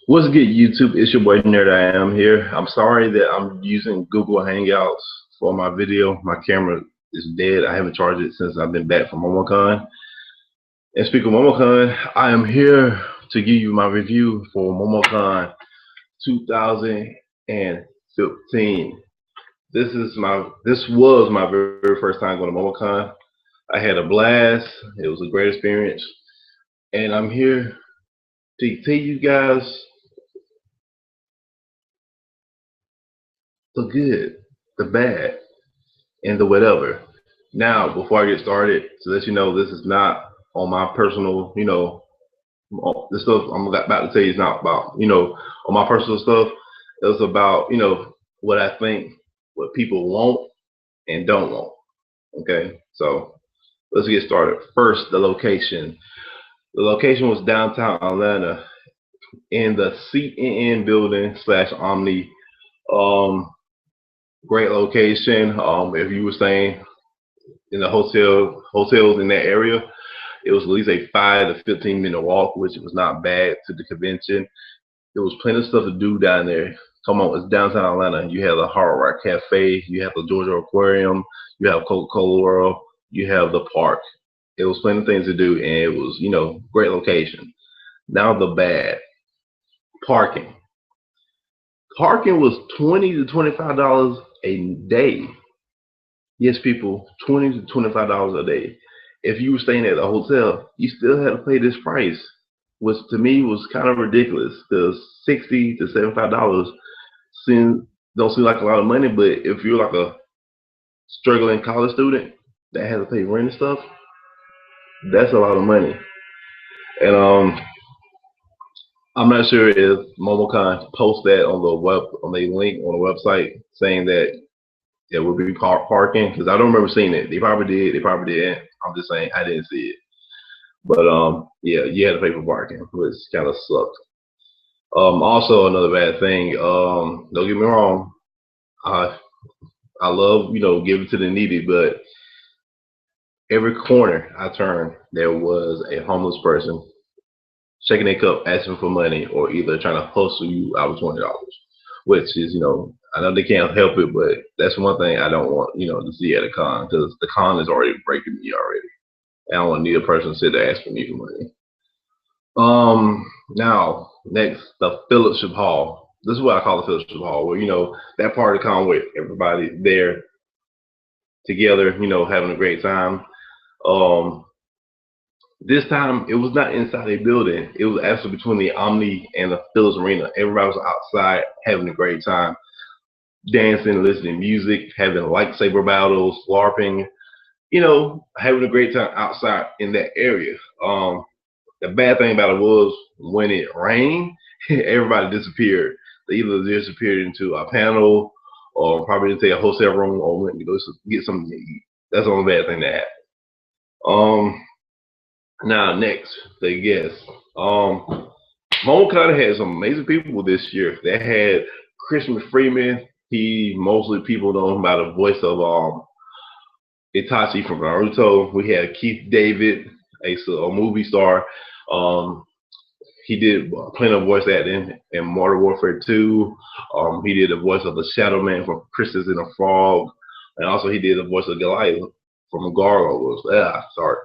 What's good, YouTube? It's your boy Nerd. I am here. I'm sorry that I'm using Google Hangouts for my video. My camera is dead. I haven't charged it since I've been back from MomoCon. And speaking of MomoCon, I am here to give you my review for MomoCon 2015. This was my very first time going to MomoCon. I had a blast. It was a great experience, and I'm here to tell you guys the good, the bad, and the whatever. Now, before I get started, to let you know, this is not on my personal, this stuff I'm about to tell you is not about, on my personal stuff. It's about, what I think, what people want and don't want. Okay, so let's get started. First, the location. The location was downtown Atlanta in the CNN building slash Omni. Um, Great location. If you were staying in the hotels in that area, it was at least a 5 to 15 minute walk, which was not bad to the convention. There was plenty of stuff to do down there. Come on, it's downtown Atlanta. You have the Hard Rock Cafe, you have the Georgia Aquarium, you have Coca-Cola World, you have the park. It was plenty of things to do, and it was, great location. Now the bad, parking. Parking was $20 to $25 a day. Yes, people, $20 to $25 a day. If you were staying at a hotel, you still had to pay this price, which to me was kind of ridiculous. The $60 to $75 don't seem like a lot of money, but if you're like a struggling college student that has to pay rent and stuff, that's a lot of money. And I'm not sure if MomoCon post that on the link on the website saying that there would be parking, because I don't remember seeing it. They probably did. They probably didn't. I'm just saying I didn't see it. But yeah, you had to pay for parking, which kind of sucked. Also another bad thing. Don't get me wrong. I I love giving to the needy, but every corner I turned, there was a homeless person shaking their cup, asking for money, or either trying to hustle you out of $20, which is, I know they can't help it, but that's one thing I don't want, to see at a con, because the con is already breaking me already. I don't want to need a person to sit there asking me for money. Now next, the fellowship hall. This is what I call the fellowship hall, where that part of the con with everybody there together, having a great time. Um, This time, it was not inside a building. It was actually between the Omni and the Phillips Arena. Everybody was outside having a great time, dancing, listening to music, having lightsaber battles, LARPing, having a great time outside in that area. The bad thing about it was when it rained, everybody disappeared. They either disappeared into a panel or probably into a hotel room or went to go get something to eat. That's the only bad thing that happened. Um, Now, next, the guests. MomoCon had some amazing people this year. They had Christian Freeman. He mostly people know him by the voice of Itachi from Naruto. We had Keith David, a movie star. Um, he did plenty of voice acting in Modern Warfare 2. He did the voice of the Shadow Man from Princess and the Frog, and also he did the voice of Goliath from Gargoyles. Sorry.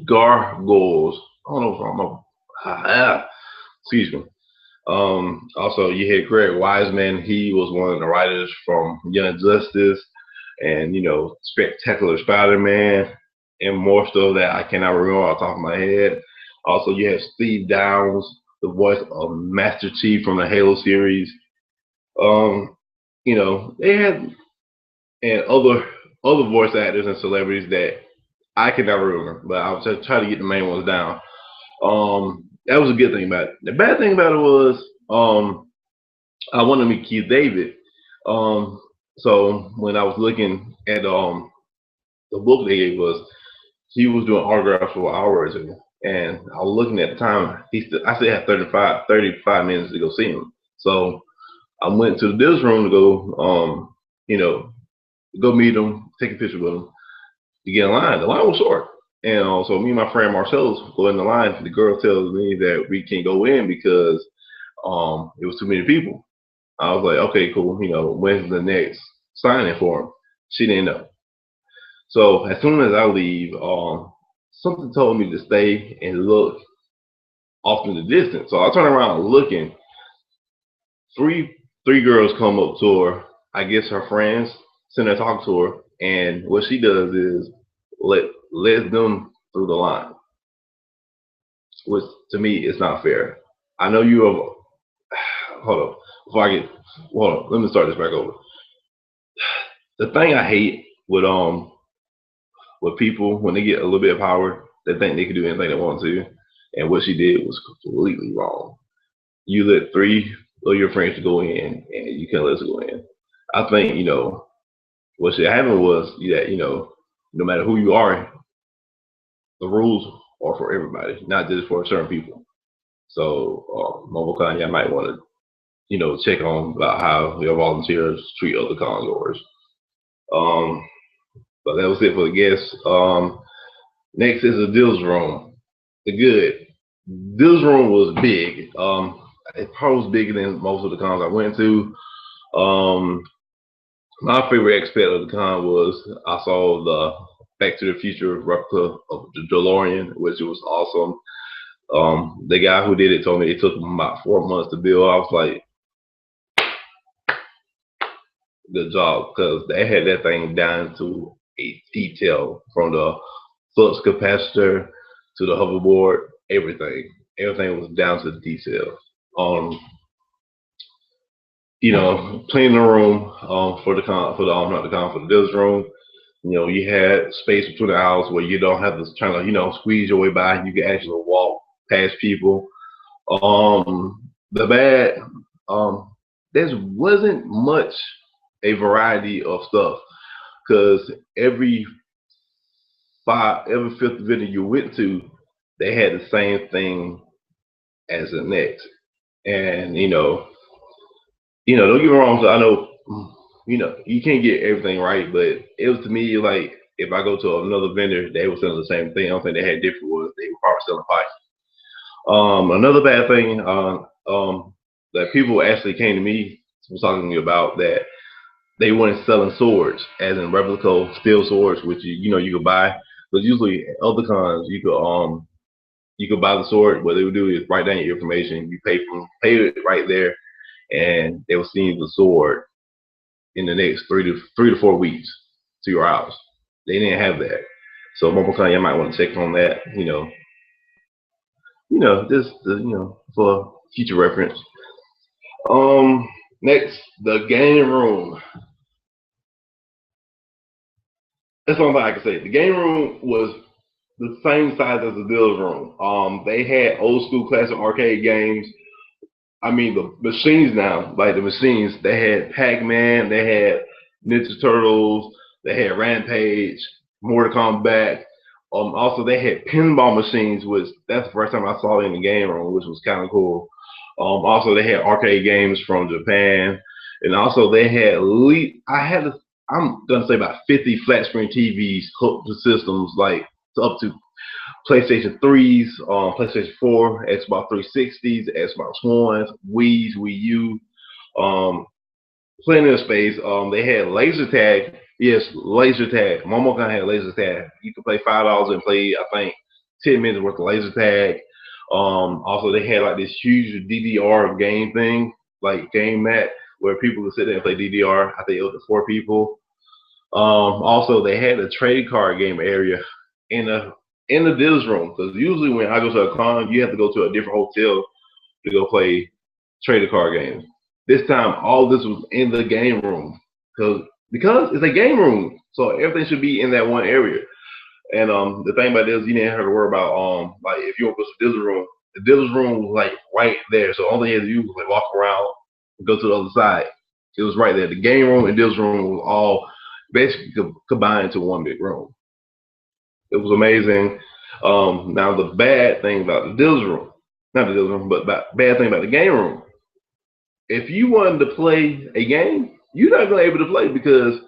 Gargoyles. I don't know if excuse me. Also, you had Greg Wiseman. He was one of the writers from Young Justice and Spectacular Spider-Man and more stuff that I cannot remember off the top of my head. Also, you have Steve Downs, the voice of Master Chief from the Halo series. Um, they had and other voice actors and celebrities that I can never remember, but I'll just try to get the main ones down. That was a good thing about it. The bad thing about it was I wanted to meet Keith David. So when I was looking at the book they gave us, he was doing autographs for hours, and I was looking at the time. I still had 35 minutes to go see him. So I went to this room to go meet him, take a picture with him, to get in line. The line was short. And so me and my friend Marcellus go in the line. The girl tells me that we can't go in because It was too many people. I was like, okay, cool. When's the next signing for him? She didn't know. So as soon as I leave, something told me to stay and look off in the distance. So I turn around looking. Three girls come up to her. I guess her friends send her to talk to her, and what she does is let them through the line, which to me is not fair. I know you have. Hold on, before I get. Hold on, let me start this back over. The thing I hate with people when they get a little bit of power, they think they can do anything they want to, and what she did was completely wrong. You let three of your friends go in, and you can't let us go in. I think what should happen was that no matter who you are, the rules are for everybody, not just for certain people. So, MomoCon, you might want to check on about how your volunteers treat other congoers. Um, but that was it for the guests. Next is the Dills room. The good. Dills room was big. It probably was bigger than most of the cons I went to. My favorite aspect of the con was I saw the Back to the Future replica of the DeLorean, which was awesome. The guy who did it told me it took him about 4 months to build. I was like, good job, because they had that thing down to a detail from the flux capacitor to the hoverboard, everything. Everything was down to the detail. Cleaning the room for the con, for the not the con, for the Dills room. You had space between the aisles where you don't have to try to squeeze your way by. You can actually walk past people. The bad, there wasn't much a variety of stuff because every fifth vendor you went to, they had the same thing as the next. And don't get me wrong. So I know, you can't get everything right, but it was to me like if I go to another vendor, they were selling the same thing. I don't think they had different ones. They were probably selling pipes. Another bad thing that people actually came to me was talking to me about that they weren't selling swords, as in replica steel swords, which you could buy. But usually at other cons you could buy the sword. What they would do is write down your information. You pay it right there, and they will send you the sword in the next 3 to 4 weeks to your house. They didn't have that. So MomoCon, you might want to check on that, just for future reference. Next, the game room. That's all I can say. The game room was the same size as the Dills room. They had old school classic arcade games. I mean, the machines now, like the machines, they had Pac-Man, they had Ninja Turtles, they had Rampage, Mortal Kombat. Also, they had pinball machines, which that's the first time I saw it in the game room, which was kind of cool. Also, they had arcade games from Japan, and also they had I'm gonna say about 50 flat screen TVs hooked to systems like up to PlayStation 3s, PlayStation 4, Xbox 360s, Xbox Ones, Wii's, Wii U, plenty of space. They had laser tag. Yes, laser tag. MomoCon had laser tag. You could pay $5 and play, I think, 10 minutes worth of laser tag. Also, they had like this huge DDR game thing, like game mat, where people could sit there and play DDR. I think it was to 4 people. Also, they had a trade card game area in the Dills room, because usually when I go to a con, you have to go to a different hotel to go play trading card games. This time, all this was in the game room because it's a game room, so everything should be in that one area. And the thing about this, you didn't have to worry about like if you want to go to the Dills room was like right there. So all you had to do was like walk around, and go to the other side. It was right there. The game room and Dills room was all basically combined to one big room. It was amazing. Now the bad thing about the Dills room, not the Dills room, but bad thing about the game room. If you wanted to play a game, you're not gonna be able to play because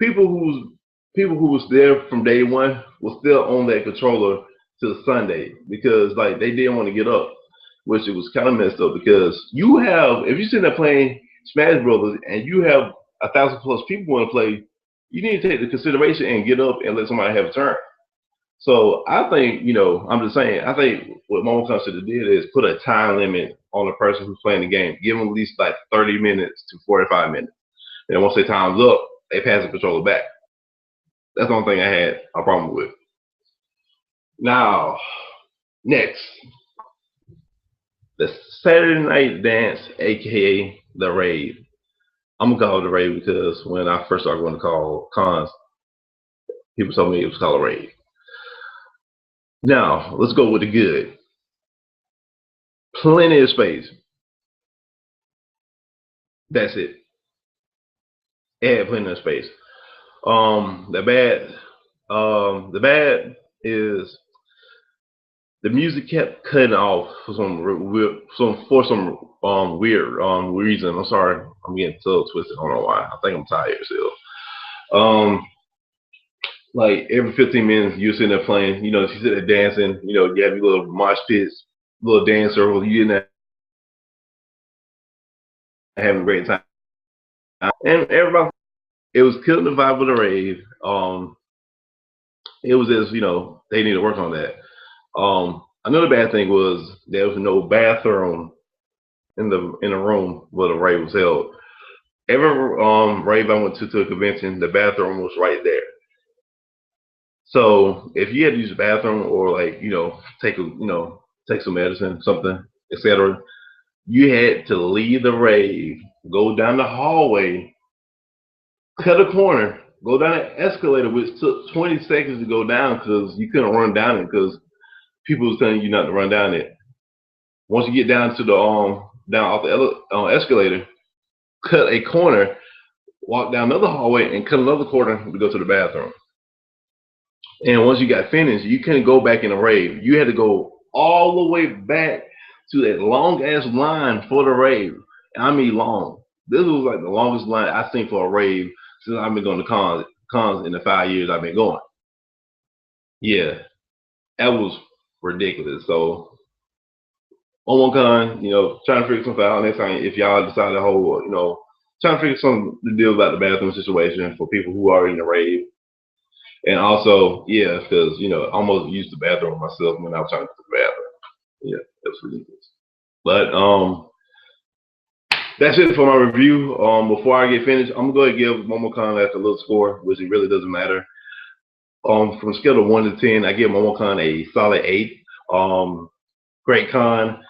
people who was there from day one was still on that controller till Sunday because like they didn't want to get up. which it was kind of messed up because you have, if you're sitting there playing Smash Brothers and you have 1,000+ people want to play, you need to take the consideration and get up and let somebody have a turn. So I think, I'm just saying, I think what MomoCon should have did is put a time limit on the person who's playing the game. Give them at least like 30 minutes to 45 minutes. And once their time's up, they pass the controller back. That's the only thing I had a problem with. Now, next, the Saturday night dance, aka the rave. I'm gonna call it the rave because when I first started going to call cons, people told me it was called a rave. Now, let's go with the good. Plenty of space. That's it. It had plenty of space. The bad is the music kept cutting off for some weird reason. I'm sorry, I'm getting so twisted. I don't know why. I think I'm tired still. Like every 15 minutes, you're sitting there playing. You sit there dancing. You have your little mosh pits, little dance circles. You in there having a great time, and everybody. It was killing the vibe of the rave. It was just they need to work on that. Another bad thing was there was no bathroom in the room where the rave was held. Every rave I went to a convention, the bathroom was right there. So if you had to use the bathroom or like take some medicine, something, etc., you had to leave the rave, go down the hallway, cut a corner, go down an escalator, which took 20 seconds to go down because you couldn't run down it because people was telling you not to run down it. Once you get down to the down off the escalator, cut a corner, walk down another hallway, and cut another corner to go to the bathroom. And once you got finished, you couldn't go back in the rave. You had to go all the way back to that long ass line for the rave. I mean long. This was like the longest line I've seen for a rave since I've been going to cons in the 5 years I've been going. Yeah, that was ridiculous. So MomoCon, trying to figure something out next time if y'all decide to hold, trying to figure some the deal about the bathroom situation for people who are in the rave. And also, yeah, because I almost used the bathroom myself when I was trying to go to the bathroom. Yeah, that's ridiculous. But that's it for my review. Before I get finished, I'm gonna give MomoCon a little score, which it really doesn't matter. From a scale of 1 to 10, I give MomoCon a solid 8. Great con.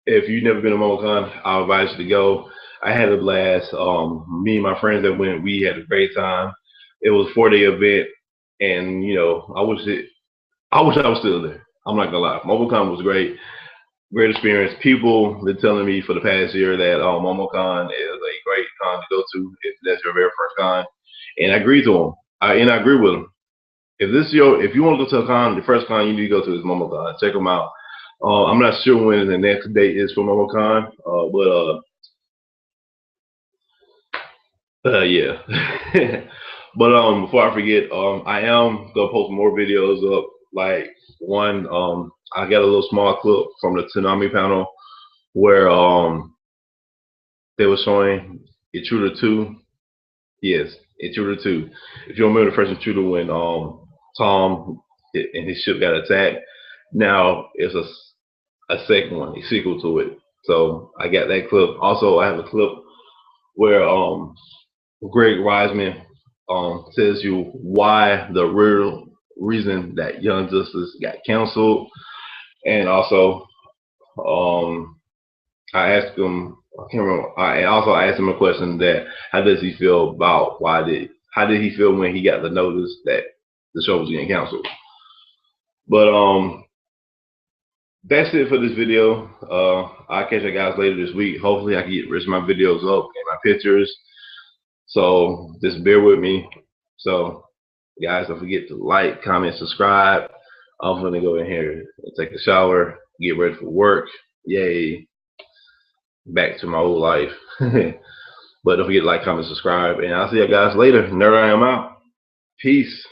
If you've never been to MomoCon, I'll advise you to go. I had a blast. Me and my friends that went, we had a great time. It was a 4-day event, and I wish I was still there. I'm not gonna lie. MomoCon was great experience. People been telling me for the past year that MomoCon is a great con to go to if that's your very first con, and I agree to them. I agree with them. If you want to go to a con, the first con you need to go to is MomoCon. Check them out. I'm not sure when the next date is for MomoCon, but yeah. But before I forget, I am gonna post more videos up. Like one, I got a little small clip from the Tsunami panel where they were showing Intruder 2. Yes, Intruder 2. If you remember the first Intruder when Tom and his ship got attacked, now it's a second one, a sequel to it. So I got that clip. Also, I have a clip where Greg Reisman tells you why the real reason that Young Justice got canceled, and also I asked him. I can't remember. I also asked him a question that how does he feel about how did he feel when he got the notice that the show was getting canceled? But that's it for this video. I'll catch you guys later this week. Hopefully I can get the rest of my videos up and my pictures. So just bear with me. So guys, don't forget to like, comment, subscribe. I'm gonna go in here and take a shower, get ready for work. Yay. Back to my old life. But don't forget to like, comment, subscribe, and I'll see you guys later. Nerd, I am out. Peace.